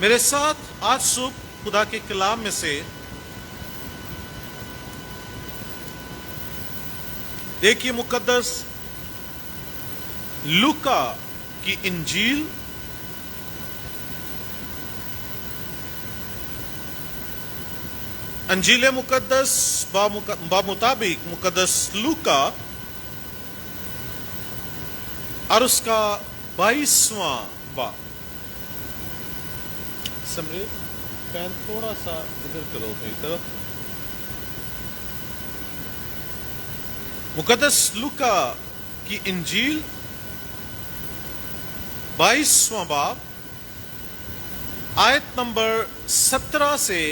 میرے ساتھ آج صبح خدا کے کلام میں سے دیکھیے مقدس لوکا کی انجیل انجیل مقدس بمطابق مقدس لوکا اور اس کا 22واں باب۔ سمری پین تھوڑا سا ادھر کرو میری طرف۔ مقدس لوکا کی انجیل 22واں باب آیت نمبر 17 سے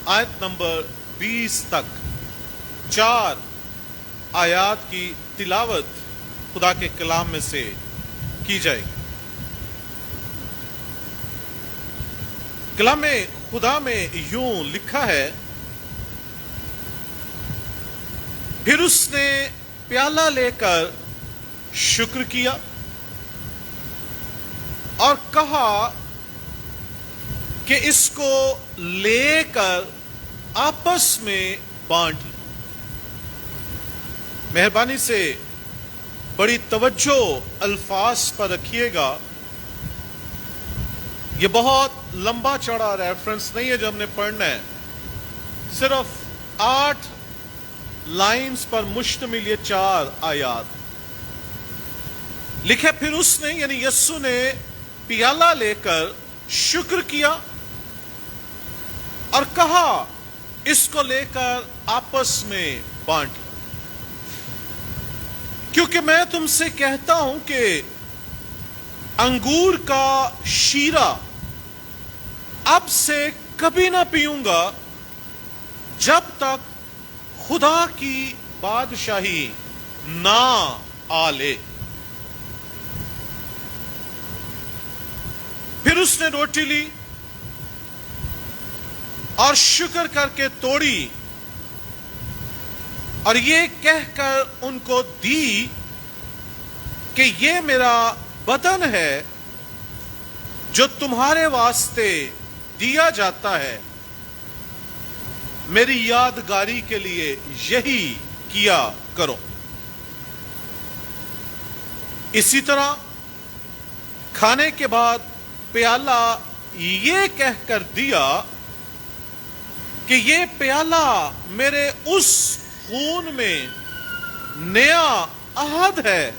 آیت نمبر 20 تک 4 آیات کی تلاوت خدا کے کلام میں سے کی جائے گی۔ کلام خدا میں یوں لکھا ہے، پھر اس نے پیالہ لے کر شکر کیا اور کہا کہ اس کو لے کر آپس میں بانٹ لو۔ مہربانی سے بڑی توجہ الفاظ پر رکھیے گا، یہ بہت لمبا چوڑا ریفرنس نہیں ہے جو ہم نے پڑھنا ہے، صرف 8 لائنز پر مشتمل یہ 4 آیات لکھے۔ پھر اس نے یعنی یسوع نے پیالہ لے کر شکر کیا اور کہا اس کو لے کر آپس میں بانٹ لو، کیونکہ میں تم سے کہتا ہوں کہ انگور کا شیرہ اب سے کبھی نہ پیوں گا جب تک خدا کی بادشاہی نہ آ لے۔ پھر اس نے روٹی لی اور شکر کر کے توڑی اور یہ کہہ کر ان کو دی کہ یہ میرا بدن ہے جو تمہارے واسطے دیا جاتا ہے، میری یادگاری کے لیے یہی کیا کرو۔ اسی طرح کھانے کے بعد پیالہ یہ کہہ کر دیا کہ یہ پیالہ میرے اس خون میں نیا عہد ہے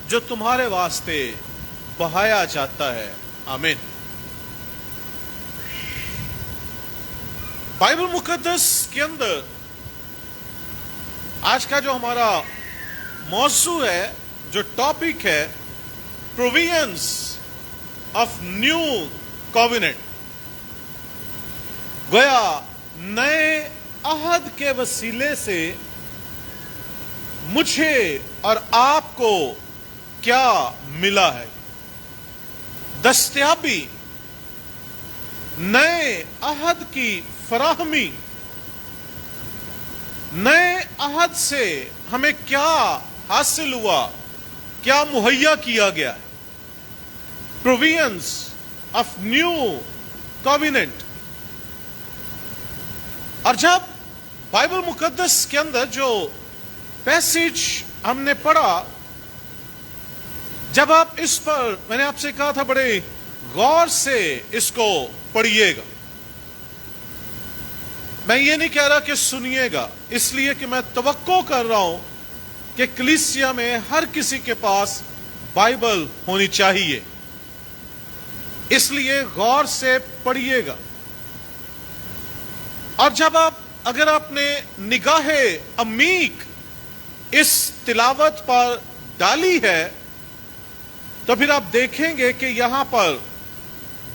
جو تمہارے واسطے بہایا جاتا ہے۔ آمین۔ بائبل مقدس کے اندر آج کا جو ہمارا موضوع ہے، جو ٹاپک ہے، پروویژنز آف نیو کووننٹ، گویا نئے عہد کے وسیلے سے مجھے اور آپ کو کیا ملا ہے۔ دستیابی، نئے عہد کی فراہمی، نئے عہد سے ہمیں کیا حاصل ہوا، کیا مہیا کیا گیا ہے۔ Provisions of new covenant. اور جب بائبل مقدس کے اندر جو پیسیج ہم نے پڑھا، جب آپ اس پر میں نے آپ سے کہا تھا بڑے غور سے اس کو پڑھیے گا۔ میں یہ نہیں کہہ رہا کہ سنیے گا، اس لیے کہ میں توقع کر رہا ہوں کہ کلیسیا میں ہر کسی کے پاس بائبل ہونی چاہیے، اس لیے غور سے پڑھیے گا۔ اور جب اگر آپ نے نگاہ عمیق اس تلاوت پر ڈالی ہے تو پھر آپ دیکھیں گے کہ یہاں پر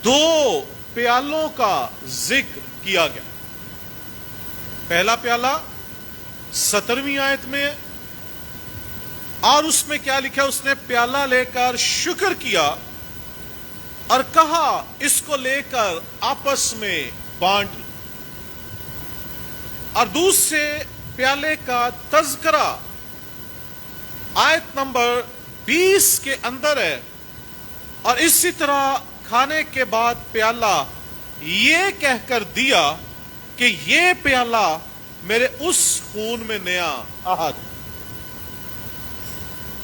2 پیالوں کا ذکر کیا گیا۔ پہلا پیالہ 17ویں آیت میں ہے اور اس میں کیا لکھا ہے؟ اس نے پیالہ لے کر شکر کیا اور کہا اس کو لے کر آپس میں بانٹ لو۔ اور دوسرے پیالے کا تذکرہ آیت نمبر 20 کے اندر ہے، اور اسی طرح کھانے کے بعد پیالہ یہ کہہ کر دیا کہ یہ پیالہ میرے اس خون میں نیا عہد.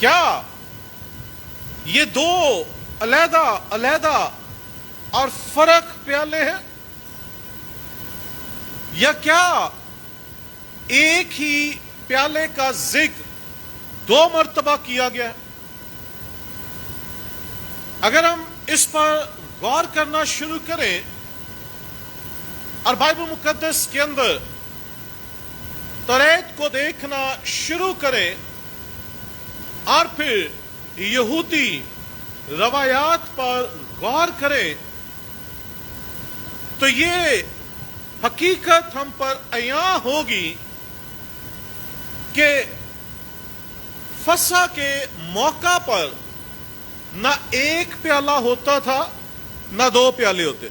کیا یہ دو علیحدہ علیحدہ اور فرق پیالے ہیں، یا کیا ایک ہی پیالے کا ذکر 2 مرتبہ کیا گیا ہے؟ اگر ہم اس پر غور کرنا شروع کریں اور بائبل مقدس کے اندر توریت کو دیکھنا شروع کریں اور پھر یہودی روایات پر غور کریں، تو یہ حقیقت ہم پر عیاں ہوگی کہ فسح کے موقع پر نہ ایک پیالہ ہوتا تھا نہ 2 پیالے ہوتے.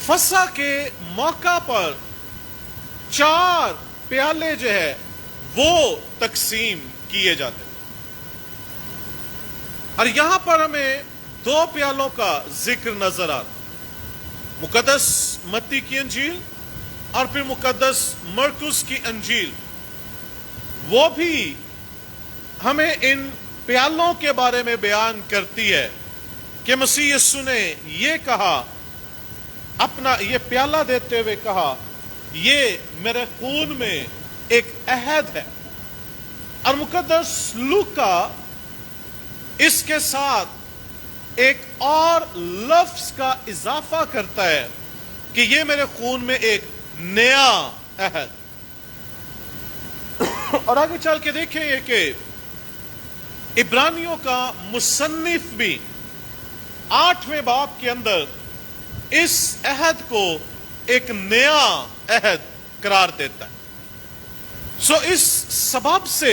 فسح کے موقع پر 4 پیالے جو ہے وہ تقسیم کیے جاتے. اور یہاں پر ہمیں 2 پیالوں کا ذکر نظر آتا، مقدس متی کی انجیل اور پھر مقدس مرکز کی انجیل. وہ بھی ہمیں ان پیالوں کے بارے میں بیان کرتی ہے کہ مسیح یسوع نے یہ کہا، اپنا یہ پیالہ دیتے ہوئے کہا، یہ میرے خون میں ایک عہد ہے. اور مقدس لوکا اس کے ساتھ ایک اور لفظ کا اضافہ کرتا ہے کہ یہ میرے خون میں ایک نیا عہد. اور آگے چل کے دیکھیں یہ کہ عبرانیوں کا مصنف بھی 8ویں باب کے اندر اس عہد کو ایک نیا عہد قرار دیتا ہے. سو اس سبب سے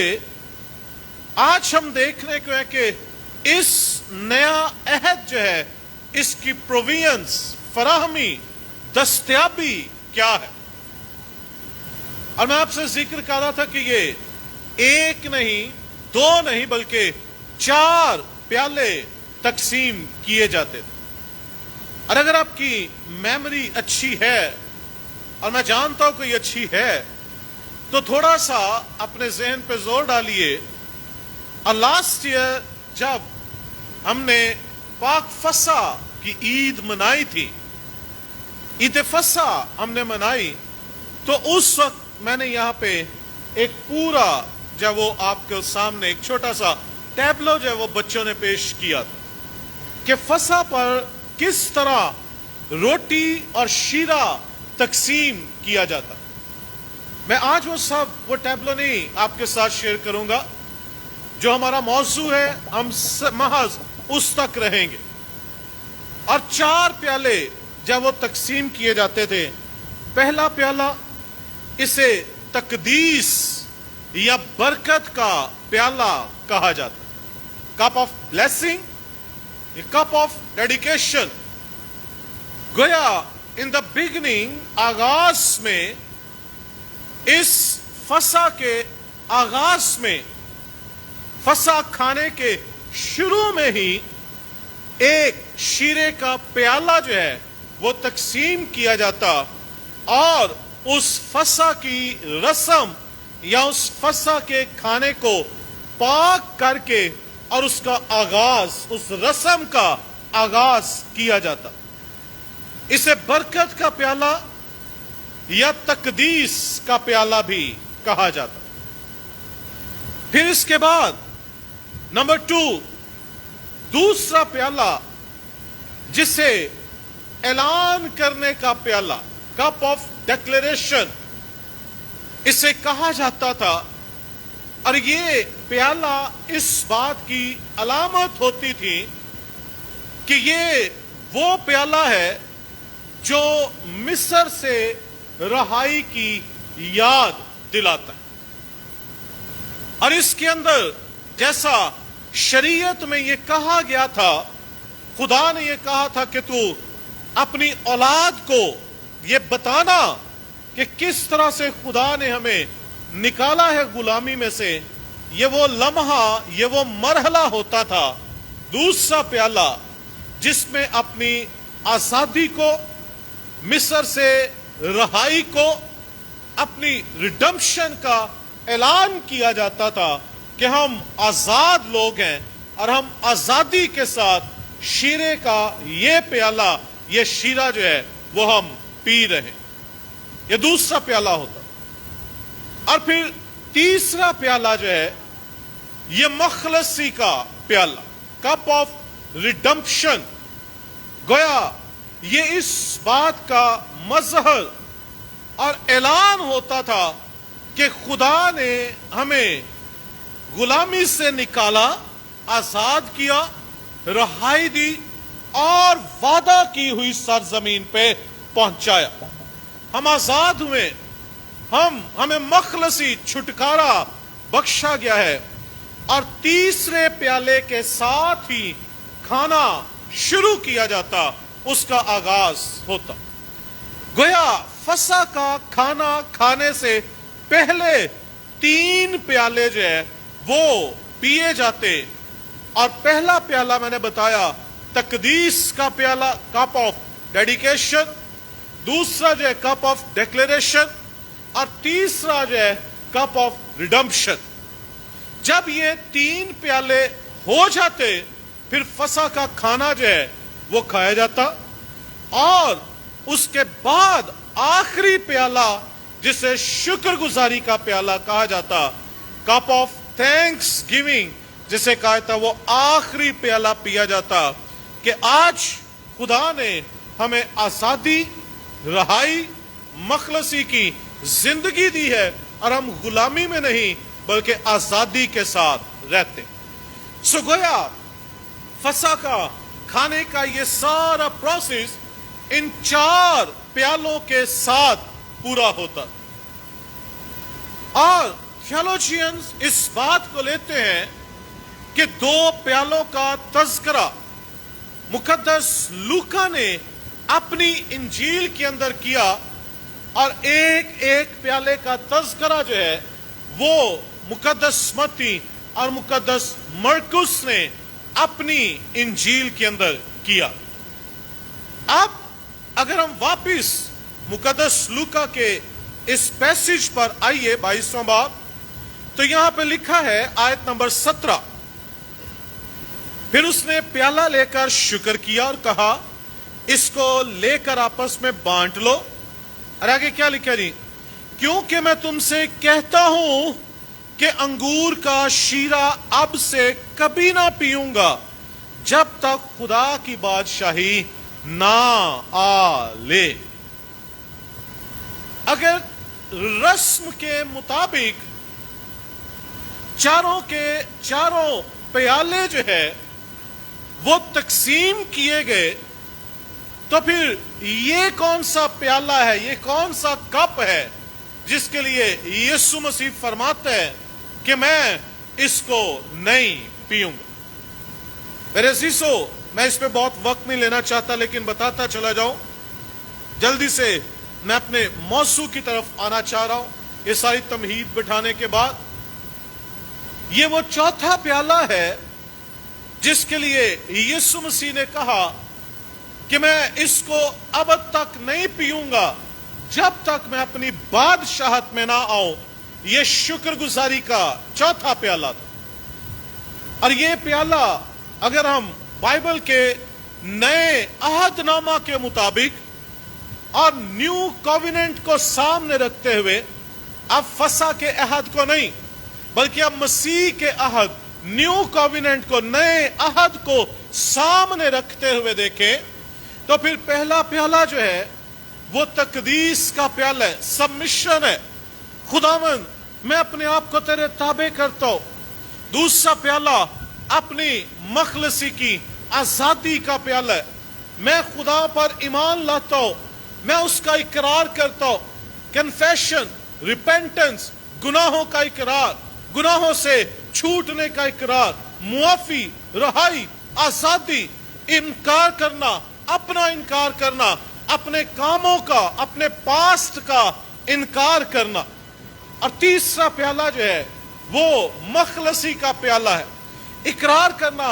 آج ہم دیکھنے کو ہے کہ اس نیا عہد جو ہے اس کی پرووینس، فراہمی، دستیابی کیا ہے. اور میں آپ سے ذکر کر رہا تھا کہ یہ 1 نہیں 2 نہیں بلکہ 4 پیالے تقسیم کیے جاتے تھے. اور اگر آپ کی میموری اچھی ہے، اور میں جانتا ہوں کہ یہ اچھی ہے، تو تھوڑا سا اپنے ذہن پہ زور ڈالیے. اور لاسٹ ایئر جب ہم نے پاک فسح کی عید منائی تھی، عید فسح ہم نے منائی، تو اس وقت میں نے یہاں پہ ایک پورا جو وہ آپ کے سامنے ایک چھوٹا سا ٹیبلو جو وہ بچوں نے پیش کیا تھا کہ فسح پر کس طرح روٹی اور شیرہ تقسیم کیا جاتا. میں آج وہ ٹیبلو نہیں آپ کے ساتھ شیئر کروں گا. جو ہمارا موضوع ہے ہم محض اس تک رہیں گے. اور 4 پیالے جب وہ تقسیم کیے جاتے تھے، پہلا پیالہ اسے تقدیس یا برکت کا پیالہ کہا جاتا، cup of blessing, cup of dedication. گویا ان دا بگننگ، آغاز میں، اس فسح کے آغاز میں، فسح کھانے کے شروع میں ہی ایک شیرے کا پیالہ جو ہے وہ تقسیم کیا جاتا، اور اس فسح کی رسم یا اس فسح کے کھانے کو پاک کر کے اور اس کا آغاز، اس رسم کا آغاز کیا جاتا. اسے برکت کا پیالہ یا تقدیس کا پیالہ بھی کہا جاتا. پھر اس کے بعد نمبر 2، دوسرا پیالہ جسے اعلان کرنے کا پیالہ، کپ آف ڈکلیریشن، اسے کہا جاتا تھا. اور یہ پیالہ اس بات کی علامت ہوتی تھی کہ یہ وہ پیالہ ہے جو مصر سے رہائی کی یاد دلاتا ہے. اور اس کے اندر جیسا شریعت میں یہ کہا گیا تھا، خدا نے یہ کہا تھا کہ تو اپنی اولاد کو یہ بتانا کہ کس طرح سے خدا نے ہمیں نکالا ہے غلامی میں سے. یہ وہ لمحہ، یہ وہ مرحلہ ہوتا تھا. دوسرا پیالہ جس میں اپنی آزادی کو، مصر سے رہائی کو، اپنی ریڈمپشن کا اعلان کیا جاتا تھا کہ ہم آزاد لوگ ہیں اور ہم آزادی کے ساتھ شیرے کا یہ پیالہ، یہ شیرہ جو ہے وہ ہم پی رہے ہیں۔ یہ دوسرا پیالہ ہوتا۔ اور پھر تیسرا پیالہ جو ہے یہ مخلصی کا پیالہ، کپ آف ریڈمپشن۔ گویا یہ اس بات کا مظہر اور اعلان ہوتا تھا کہ خدا نے ہمیں غلامی سے نکالا، آزاد کیا، رہائی دی اور وعدہ کی ہوئی سرزمین پہ پہنچایا۔ ہم آزاد ہوئے، ہمیں مخلصی چھٹکارا بخشا گیا ہے۔ اور تیسرے پیالے کے ساتھ ہی کھانا شروع کیا جاتا، اس کا آغاز ہوتا۔ گویا فسح کا کھانا کھانے سے پہلے 3 پیالے جو ہے وہ پیے جاتے، اور پہلا پیالہ میں نے بتایا تقدیس کا پیالہ، کپ آف ڈیڈیکیشن، دوسرا جو ہے کپ آف ڈیکلیریشن، اور تیسرا جو ہے کپ آف ریڈمپشن۔ جب یہ 3 پیالے ہو جاتے پھر فسح کا کھانا جو ہے وہ کھایا جاتا، اور اس کے بعد آخری پیالہ جسے شکر گزاری کا پیالہ کہا جاتا، کپ آف تھینکس گیونگ جسے کہا جاتا، وہ آخری پیالہ پیا جاتا کہ آج خدا نے ہمیں آزادی، رہائی، مخلصی کی زندگی دی ہے اور ہم غلامی میں نہیں بلکہ آزادی کے ساتھ رہتے۔ سو گویا فسح کا کھانے کا یہ سارا پروسیس ان 4 پیالوں کے ساتھ پورا ہوتا، اور تھیولوجینز اس بات کو لیتے ہیں کہ 2 پیالوں کا تذکرہ مقدس لوکا نے اپنی انجیل کے اندر کیا، اور ایک پیالے کا تذکرہ جو ہے وہ مقدس متی اور مقدس مرکس نے اپنی انجیل کے اندر کیا۔ اب اگر ہم واپس مقدس لوکا کے اس پیسج پر آئیے، 22واں باب، تو یہاں پہ لکھا ہے آیت نمبر 17، پھر اس نے پیالہ لے کر شکر کیا اور کہا اس کو لے کر آپس میں بانٹ لو۔ اور آگے کیا لکھا جی؟ کیونکہ میں تم سے کہتا ہوں کہ انگور کا شیرہ اب سے کبھی نہ پیوں گا جب تک خدا کی بادشاہی نہ آ لے۔ اگر رسم کے مطابق چاروں کے چاروں پیالے جو ہے وہ تقسیم کیے گئے، تو پھر یہ کون سا پیالہ ہے، یہ کون سا کپ ہے جس کے لیے یسوع مسیح فرماتا ہے کہ میں اس کو نہیں پیوں گا؟ میرے عزیزو، میں اس پہ بہت وقت نہیں لینا چاہتا، لیکن بتاتا چلا جاؤں جلدی سے۔ میں اپنے موضوع کی طرف آنا چاہ رہا ہوں یہ ساری تمہید بٹھانے کے بعد۔ یہ وہ چوتھا پیالہ ہے جس کے لیے یسوع مسیح نے کہا کہ میں اس کو ابد تک نہیں پیوں گا جب تک میں اپنی بادشاہت میں نہ آؤں۔ یہ شکر گزاری کا چوتھا پیالہ تھا، اور یہ پیالہ اگر ہم بائبل کے نئے عہد نامہ کے مطابق اور نیو کووننٹ کو سامنے رکھتے ہوئے، اب فسح کے عہد کو نہیں بلکہ اب مسیح کے عہد، نیو کووننٹ کو، نئے عہد کو سامنے رکھتے ہوئے دیکھیں، تو پھر پہلا پیالہ جو ہے وہ تقدیس کا پیالہ ہے، سبمیشن ہے۔ خداوند میں اپنے آپ کو تیرے تابع کرتا ہوں۔ دوسرا پیالہ اپنی مخلصی کی آزادی کا پیالہ ہے، میں خدا پر ایمان لاتا ہوں، میں اس کا اقرار کرتا ہوں، کنفیشن، ریپینٹنس، گناہوں کا اقرار، گناہوں سے چھوٹنے کا اقرار، معافی، رہائی، آزادی، انکار کرنا، اپنا انکار کرنا، اپنے کاموں کا، اپنے پاسٹ کا انکار کرنا۔ اور تیسرا پیالہ جو ہے وہ مخلصی کا پیالہ ہے، اقرار کرنا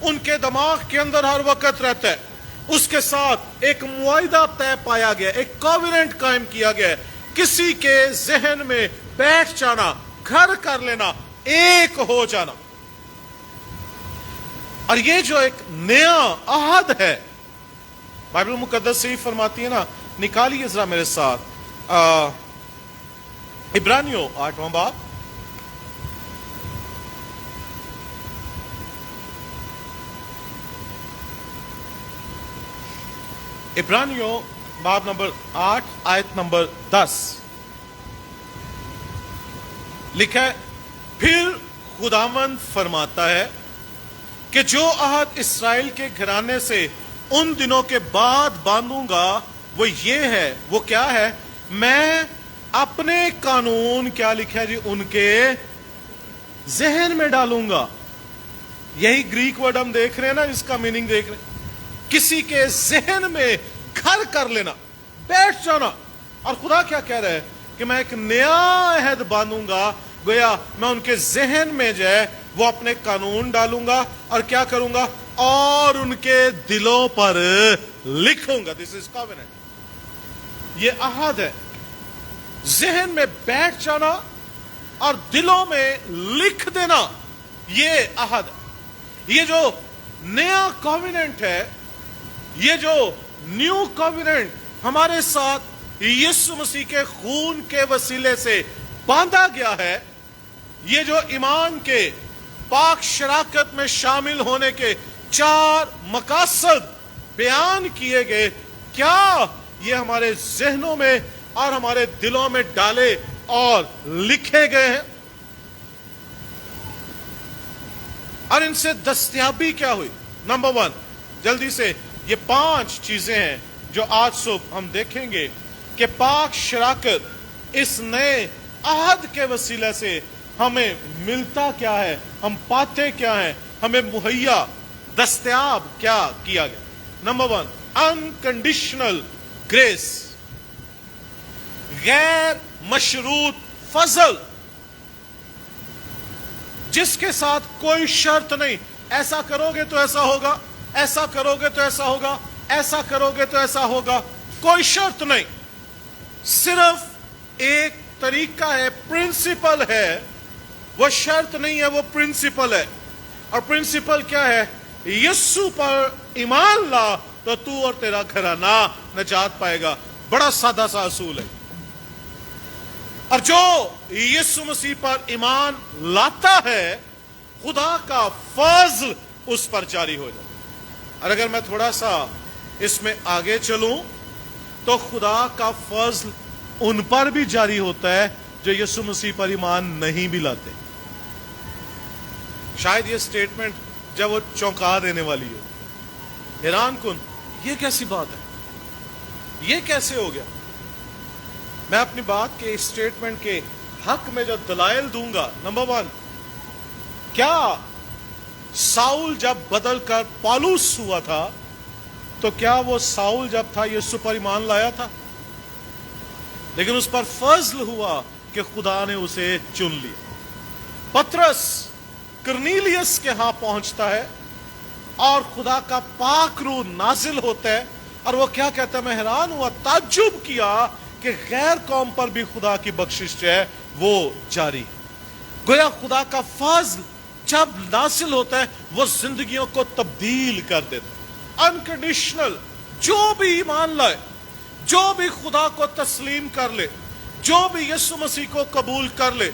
ان کے دماغ کے اندر ہر وقت رہتا ہے. اس کے ساتھ ایک معاہدہ طے پایا گیا, ایک کووننٹ قائم کیا گیا ہے. کسی کے ذہن میں بیٹھ جانا, گھر کر لینا, ایک ہو جانا. اور یہ جو ایک نیا عہد ہے, بائبل مقدس سے ہی فرماتی ہے نا, نکالیے ذرا میرے ساتھ عبرانیوں 8واں باب, عبرانیوں باب نمبر 8 آیت نمبر 10 لکھا ہے, پھر خداوند فرماتا ہے کہ جو عہد اسرائیل کے گھرانے سے ان دنوں کے بعد باندھوں گا وہ یہ ہے. وہ کیا ہے؟ میں اپنے قانون, کیا لکھا ہے جی, ان کے ذہن میں ڈالوں گا. یہی گریک ورڈ ہم دیکھ رہے ہیں نا, اس کا میننگ دیکھ رہے ہیں, کسی کے ذہن میں گھر کر لینا, بیٹھ جانا. اور خدا کیا کہہ رہا ہے کہ میں ایک نیا عہد باندھوں گا, گویا میں ان کے ذہن میں جو ہے وہ اپنے قانون ڈالوں گا اور کیا کروں گا, اور ان کے دلوں پر لکھوں گا. دس از کووننٹ. یہ عہد ہے. ذہن میں بیٹھ جانا اور دلوں میں لکھ دینا, یہ عہد ہے. یہ جو نیا کووننٹ ہے, یہ جو نیو کووننٹ ہمارے ساتھ یسوع مسیح کے خون کے وسیلے سے باندھا گیا ہے, یہ جو ایمان کے پاک شراکت میں شامل ہونے کے 4 مقاصد بیان کیے گئے, کیا یہ ہمارے ذہنوں میں اور ہمارے دلوں میں ڈالے اور لکھے گئے ہیں؟ اور ان سے دستیابی کیا ہوئی؟ نمبر 1, جلدی سے یہ 5 چیزیں ہیں جو آج صبح ہم دیکھیں گے کہ پاک شراکت اس نئے عہد کے وسیلے سے ہمیں ملتا کیا ہے, ہم پاتے کیا ہیں, ہمیں مہیا دستیاب کیا کیا گیا. نمبر 1, انکنڈیشنل گریس, غیر مشروط فضل, جس کے ساتھ کوئی شرط نہیں, ایسا کرو گے تو ایسا ہوگا, ایسا کرو گے تو ایسا ہوگا, ایسا کرو گے تو ایسا ہوگا, کوئی شرط نہیں. صرف ایک طریقہ ہے, پرنسپل ہے, وہ شرط نہیں ہے, وہ پرنسپل ہے. اور پرنسپل کیا ہے؟ یسوع پر ایمان لا تو تو اور تیرا گھرانہ نجات پائے گا. بڑا سادہ سا اصول ہے. اور جو یسوع مسیح پر ایمان لاتا ہے, خدا کا فضل اس پر جاری ہو جائے. اور اگر میں تھوڑا سا اس میں آگے چلوں تو خدا کا فضل ان پر بھی جاری ہوتا ہے جو یسوع مسیح پر ایمان نہیں بھی لاتے. شاید یہ سٹیٹمنٹ جب وہ چونکا دینے والی ہو, حیران کن, یہ کیسی بات ہے, یہ کیسے ہو گیا. میں اپنی بات کے سٹیٹمنٹ کے حق میں جو دلائل دوں گا. نمبر 1, کیا ساؤل جب بدل کر پالوس ہوا تھا تو کیا وہ ساؤل جب تھا یسوع پر ایمان لایا تھا؟ لیکن اس پر فضل ہوا کہ خدا نے اسے چن لیا. پترس کرنیلیس کے ہاں پہنچتا ہے اور خدا کا پاک روح نازل ہوتا ہے, اور وہ کیا کہتا ہے, میں حیران ہوا, تعجب کیا کہ غیر قوم پر بھی خدا کی بخشش ہے وہ جاری. گویا خدا کا فضل جب نازل ہوتا ہے وہ زندگیوں کو تبدیل کر دیتا ہے. انکنڈیشنل, جو بھی ایمان لائے, جو بھی خدا کو تسلیم کر لے, جو بھی یسوع مسیح کو قبول کر لے,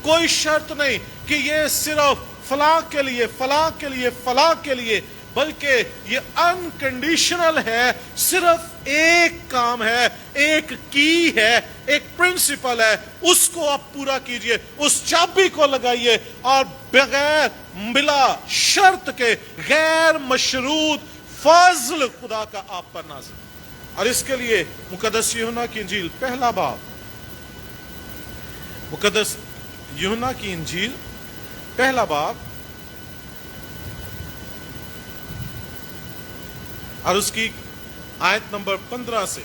کوئی شرط نہیں کہ یہ صرف فلاں کے لیے, فلاں کے لیے, فلاں کے لیے, بلکہ یہ انکنڈیشنل ہے. صرف ایک کام ہے, ایک کی ہے, ایک پرنسپل ہے, اس کو آپ پورا کیجئے, اس چابی کو لگائیے اور بغیر بلا شرط کے غیر مشروط فضل خدا کا آپ پر نازل. اور اس کے لیے مقدس یوحنا کی انجیل 1 باب, مقدس یوحنا کی انجیل 1 باب اور اس کی آیت نمبر 15 سے,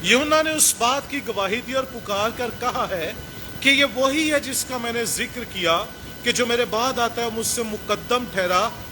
یوحنا نے اس بات کی گواہی دی اور پکار کر کہا ہے کہ یہ وہی ہے جس کا میں نے ذکر کیا کہ جو میرے بعد آتا ہے مجھ سے مقدم ٹھہرا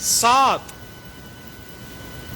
7।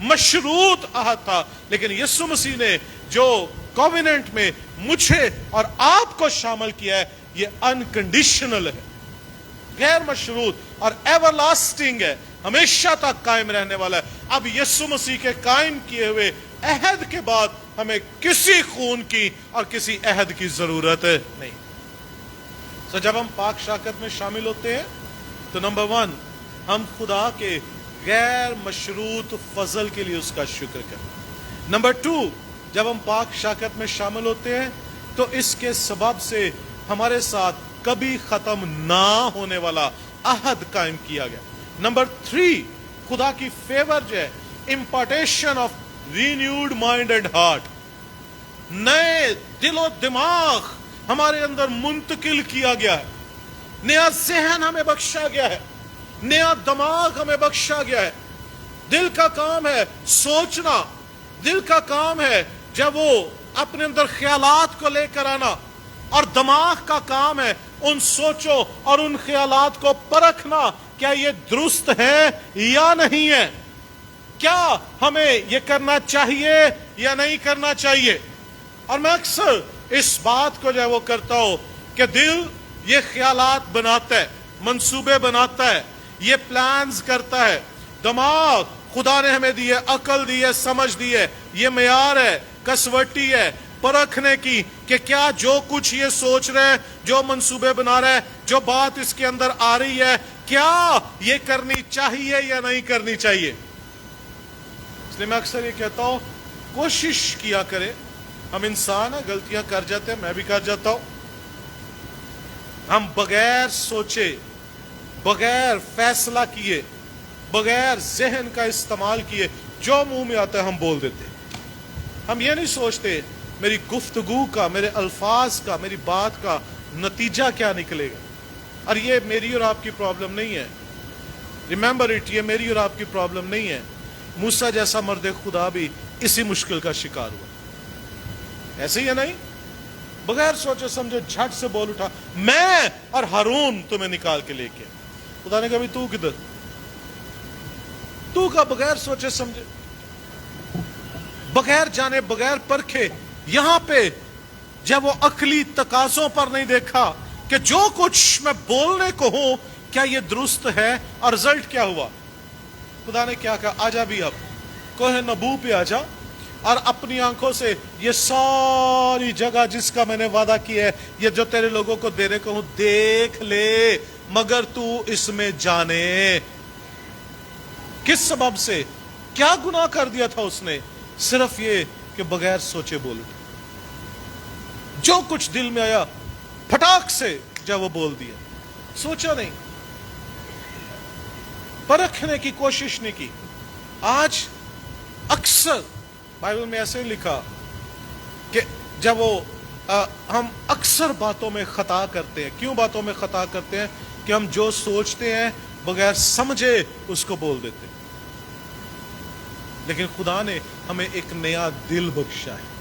مشروط عہد تھا، لیکن یسوع مسیح نے جو کووننٹ میں مجھے اور آپ کو شامل کیا ہے یہ انکنڈیشنل ہے، غیر مشروط اور ایور لاسٹنگ ہے، ہمیشہ تک قائم رہنے والا ہے۔ اب یسوع مسیح کے قائم کیے ہوئے عہد کے بعد ہمیں کسی خون کی اور کسی عہد کی ضرورت نہیں۔ تو جب ہم پاک شاکت میں شامل ہوتے ہیں تو نمبر 1 ہم خدا کے غیر مشروط فضل کے لیے اس کا شکر کریں۔ نمبر 2 جب ہم پاک شاکت میں شامل ہوتے ہیں تو اس کے سبب سے ہمارے ساتھ کبھی ختم نہ ہونے والا عہد قائم کیا گیا۔ نمبر 3 خدا کی فیور جو ہے، impartation of renewed mind and heart, نئے دل و دماغ ہمارے اندر منتقل کیا گیا ہے، نیا ذہن ہمیں بخشا گیا ہے، نیا دماغ ہمیں بخشا گیا ہے۔ دل کا کام ہے سوچنا، دل کا کام ہے جب وہ اپنے اندر خیالات کو لے کر آنا، اور دماغ کا کام ہے ان سوچوں اور ان خیالات کو پرکھنا، کیا یہ درست ہے یا نہیں ہے، کیا ہمیں یہ کرنا چاہیے یا نہیں کرنا چاہیے۔ اور میں اکثر اس بات کو جو ہے وہ کرتا ہوں کہ دل یہ خیالات بناتا ہے، منصوبے بناتا ہے، یہ پلانز کرتا ہے، دماغ خدا نے ہمیں دی ہے، عقل دی ہے، سمجھ دی ہے، یہ معیار ہے، کسوٹی ہے پرکھنے کی کہ کیا جو کچھ یہ سوچ رہے ہیں، جو منصوبے بنا رہے ہیں، جو بات اس کے اندر آ رہی ہے، کیا یہ کرنی چاہیے یا نہیں کرنی چاہیے۔ اس لیے میں اکثر یہ کہتا ہوں کوشش کیا کرے، ہم انسان ہیں، غلطیاں کر جاتے ہیں، میں بھی کر جاتا ہوں، ہم بغیر سوچے، بغیر فیصلہ کیے، بغیر ذہن کا استعمال کیے جو منہ میں آتا ہے ہم بول دیتے ہیں۔ ہم یہ نہیں سوچتے میری گفتگو کا، میرے الفاظ کا، میری بات کا نتیجہ کیا نکلے گا۔ اور یہ میری اور آپ کی پرابلم نہیں ہے، ریممبر اٹ، یہ میری اور آپ کی پرابلم نہیں ہے۔ موسیٰ جیسا مرد خدا بھی اسی مشکل کا شکار ہوا، ایسے ہی ہے نہیں؟ بغیر سوچے سمجھے جھٹ سے بول اٹھا، میں اور ہارون تمہیں نکال کے لے کے۔ خدا نے کہا بھی تو کدھر؟ تو کا بغیر سوچے سمجھے، بغیر جانے، بغیر پرکھے، یہاں پہ جب وہ عقلی تقاضوں پر نہیں دیکھا کہ جو کچھ میں بولنے کو ہوں کیا یہ درست ہے، اور رزلٹ کیا ہوا؟ خدا نے کیا کہا، آجا بھی اب کوہ نبو پہ آجا اور اپنی آنکھوں سے یہ ساری جگہ جس کا میں نے وعدہ کیا ہے، یہ جو تیرے لوگوں کو دینے کو ہوں، دیکھ لے، مگر تو اس میں جانے۔ کس سبب سے؟ کیا گناہ کر دیا تھا اس نے؟ صرف یہ کہ بغیر سوچے بول اٹھا، جو کچھ دل میں آیا پھٹاک سے جب وہ بول دیا، سوچا نہیں، پرکھنے کی کوشش نہیں کی۔ آج اکثر بائبل میں ایسے لکھا کہ جب وہ ہم اکثر باتوں میں خطا کرتے ہیں۔ کیوں باتوں میں خطا کرتے ہیں؟ کہ ہم جو سوچتے ہیں بغیر سمجھے اس کو بول دیتے ہیں۔ لیکن خدا نے ہمیں ایک نیا دل بخشا ہے،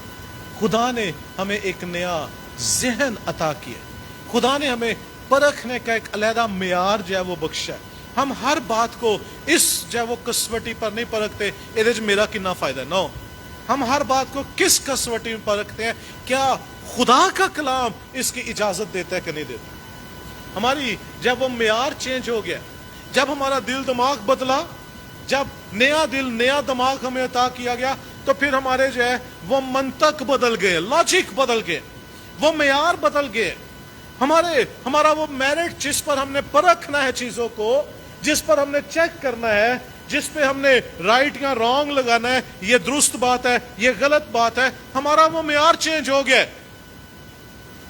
خدا نے ہمیں ایک نیا ذہن عطا کیا ہے، خدا نے ہمیں پرکھنے کا ایک علیحدہ معیار جو ہے وہ بخشا ہے۔ ہم ہر بات کو اس جو ہے وہ کسوٹی پر نہیں پرکھتے ادھر میرا کتنا فائدہ ہے، نو، ہم ہر بات کو کس کسوٹی میں پرکھتے ہیں؟ کیا خدا کا کلام اس کی اجازت دیتا ہے کہ نہیں دیتا؟ ہماری جب وہ معیار چینج ہو گیا، جب ہمارا دل دماغ بدلا، جب نیا دل نیا دماغ ہمیں عطا کیا گیا، تو پھر ہمارے جو ہے وہ منطق بدل گئے، لاجک بدل گئے، وہ معیار بدل گئے، ہمارا وہ میرٹ جس پر ہم نے پرکھنا ہے چیزوں کو، جس پر ہم نے چیک کرنا ہے، جس پہ ہم نے رائٹ یا رانگ لگانا ہے، یہ درست بات ہے، یہ غلط بات ہے، ہمارا وہ معیار چینج ہو گیا۔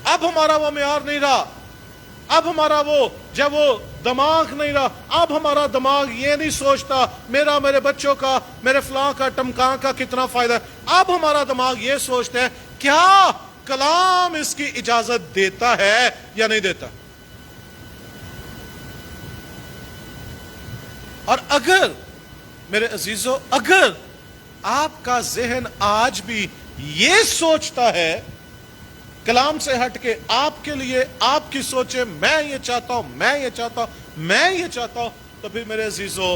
اب ہمارا وہ معیار نہیں رہا، اب ہمارا وہ جب وہ دماغ نہیں رہا، اب ہمارا دماغ یہ نہیں سوچتا میرا، میرے بچوں کا، میرے فلاں کا، ٹمکاں کا کتنا فائدہ ہے۔ اب ہمارا دماغ یہ سوچتا ہے کیا کلام اس کی اجازت دیتا ہے یا نہیں دیتا۔ اور اگر میرے عزیزو، اگر آپ کا ذہن آج بھی یہ سوچتا ہے کلام سے ہٹ کے، آپ کے لیے آپ کی سوچے، میں یہ چاہتا ہوں، میں یہ چاہتا ہوں، میں یہ چاہتا ہوں، تو پھر میرے عزیزو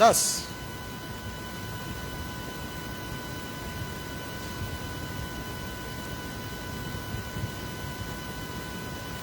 10,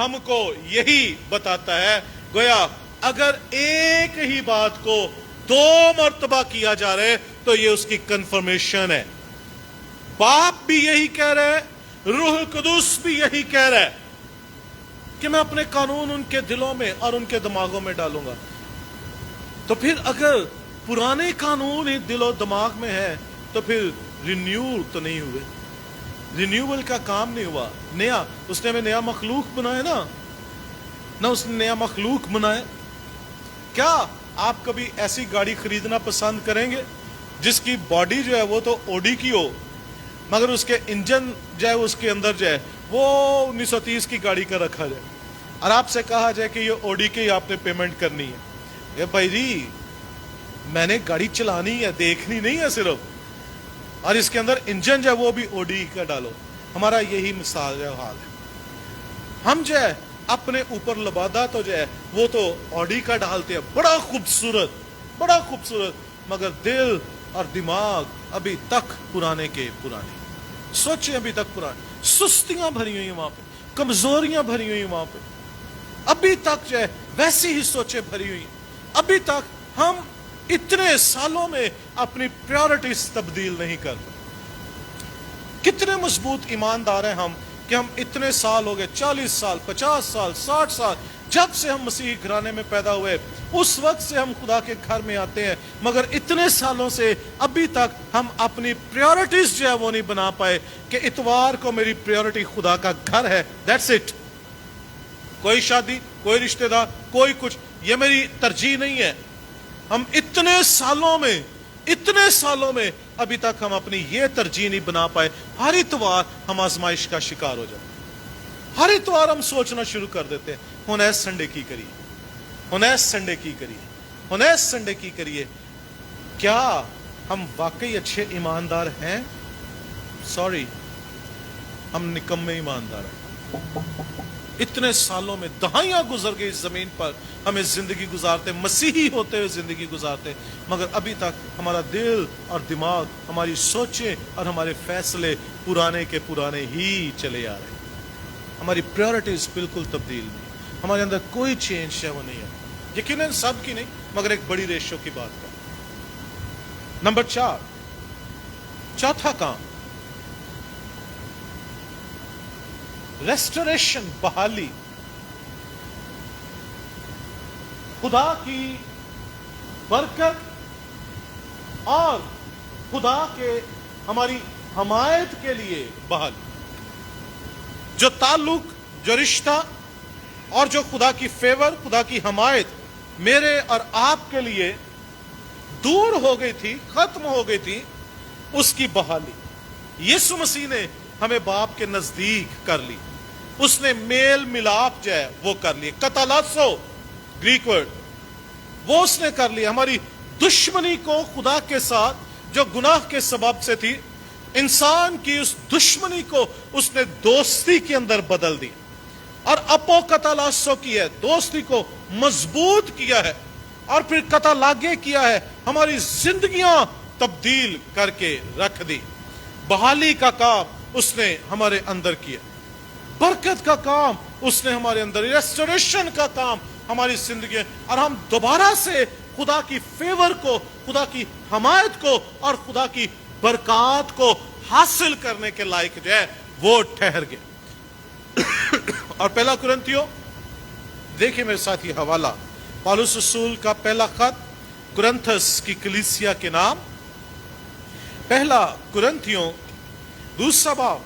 ہم کو یہی بتاتا ہے، گویا اگر ایک ہی بات کو 2 مرتبہ کیا جا رہا ہے تو یہ اس کی کنفرمیشن ہے۔ باپ بھی یہی کہہ رہا ہے، روح القدس بھی یہی کہہ رہا ہے کہ میں اپنے قانون ان کے دلوں میں اور ان کے دماغوں میں ڈالوں گا۔ تو پھر اگر پرانے قانون ہی دل و دماغ میں ہے تو پھر رینیو تو نہیں ہوئے، رینیول کا کام نہیں ہوا۔ نیا، اس نے ہمیں نیا مخلوق بنایا نہ اس نے نیا مخلوق بنایا۔ کیا آپ کبھی ایسی گاڑی خریدنا پسند کریں گے جس کی باڈی جو ہے وہ تو اوڈی کی ہو، مگر اس کے انجن جو ہے اس کے اندر جو ہے وہ 1930 کی گاڑی کا رکھا جائے، اور آپ سے کہا جائے کہ یہ اوڈی کے ہی آپ نے پیمنٹ کرنی ہے؟ یہ بھائی جی، میں نے گاڑی چلانی ہے، دیکھنی نہیں ہے صرف، اور اس کے اندر انجن جو ہے وہ بھی اوڈی کا ڈالو۔ ہمارا یہی مثال ہے، حال ہے۔ ہم جو ہے اپنے اوپر لبادہ تو جو ہے وہ تو اوڈی کا ڈالتے ہیں، بڑا خوبصورت، مگر دل اور دماغ ابھی تک پرانے کے پرانے، سوچیں ابھی تک پرانے، سستیاں بھری ہوئی ہیں وہاں پہ، کمزوریاں بھری ہوئی ہیں وہاں پہ، ابھی تک جو ہے ویسی ہی سوچیں بھری ہوئی ہیں۔ ابھی تک ہم اتنے سالوں میں اپنی پریورٹیز تبدیل نہیں کرتے۔ کتنے مضبوط ایماندار ہیں ہم کہ ہم اتنے سال ہو گئے، 40 سال، 50 سال، 60 سال، جب سے ہم مسیحی گھرانے میں پیدا ہوئے اس وقت سے ہم خدا کے گھر میں آتے ہیں، مگر اتنے سالوں سے ابھی تک ہم اپنی پریورٹیز جو ہے وہ نہیں بنا پائے کہ اتوار کو میری پریورٹی خدا کا گھر ہے، دیٹس اٹ۔ کوئی شادی، کوئی رشتہ دار، کوئی کچھ، یہ میری ترجیح نہیں ہے۔ ہم اتنے سالوں میں ابھی تک ہم اپنی یہ ترجیح نہیں بنا پائے۔ ہر اتوار ہم آزمائش کا شکار ہو جاتے ہیں، ہر اتوار ہم سوچنا شروع کر دیتے ہیں، ہن سنڈے کی کریے۔ کیا ہم واقعی اچھے ایماندار ہیں؟ سوری، ہم نکمے ایماندار ہیں۔ اتنے سالوں میں دہائیاں گزر گئی اس زمین پر، ہمیں زندگی گزارتے، مسیحی ہوتے ہوئے زندگی گزارتے، مگر ابھی تک ہمارا دل اور دماغ، ہماری سوچیں اور ہمارے فیصلے پرانے کے پرانے ہی چلے آ رہے ہیں۔ ہماری پریورٹیز بالکل تبدیل نہیں، ہمارے اندر کوئی چینج ہے وہ نہیں ہے۔ یقیناً سب کی نہیں، مگر ایک بڑی ریشو کی بات کر۔ نمبر 4، چوتھا کام، ریسٹوریشن، بحالی۔ خدا کی برکت اور خدا کے ہماری حمایت کے لیے بحالی۔ جو تعلق، جو رشتہ اور جو خدا کی فیور، خدا کی حمایت میرے اور آپ کے لیے دور ہو گئی تھی، ختم ہو گئی تھی، اس کی بحالی یسوع مسیح نے ہمیں باپ کے نزدیک کر لی۔ اس نے میل ملاپ جو ہے وہ کر لی، کتالاسو گریک ورڈ، وہ اس نے کر لی۔ ہماری دشمنی کو خدا کے ساتھ جو گناہ کے سبب سے تھی، انسان کی اس دشمنی کو اس نے دوستی کے اندر بدل دی، اور اپو کتالاسو کی ہے، دوستی کو مضبوط کیا ہے، اور پھر کتالاگے کیا ہے، ہماری زندگیاں تبدیل کر کے رکھ دی۔ بحالی کا کام اس نے ہمارے اندر کیا، برکت کا کام اس نے ہمارے اندر، ریسٹوریشن کا کام ہماری زندگی، اور ہم دوبارہ سے خدا کی فیور کو، خدا کی حمایت کو اور خدا کی برکات کو حاصل کرنے کے لائق جو ہے وہ ٹھہر گئے۔ اور پہلا کرنتھیوں، دیکھیں میرے ساتھ یہ حوالہ، پالوس رسول کا پہلا خط کرنتھس کی کلیسیا کے نام، پہلا کرنتھیوں 2 باب،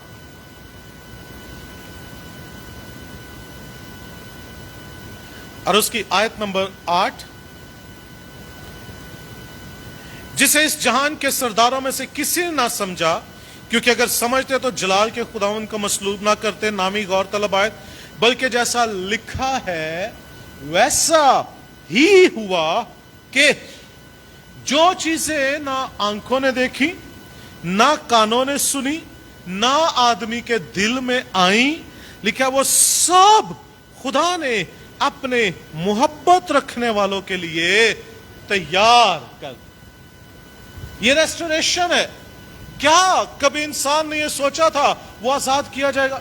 اور اس کی آیت نمبر 8، جسے اس جہان کے سرداروں میں سے کسی نے نہ سمجھا، کیونکہ اگر سمجھتے تو جلال کے خداوند کو مسلوب نہ کرتے، نامی غور طلب آیت، بلکہ جیسا لکھا ہے ویسا ہی ہوا کہ جو چیزیں نہ آنکھوں نے دیکھی، نہ کانوں نے سنی، نہ آدمی کے دل میں آئیں، لکھا وہ سب خدا نے اپنے محبت رکھنے والوں کے لیے تیار کر دی۔ یہ ریسٹوریشن ہے۔ کیا کبھی انسان نے یہ سوچا تھا وہ آزاد کیا جائے گا؟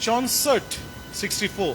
64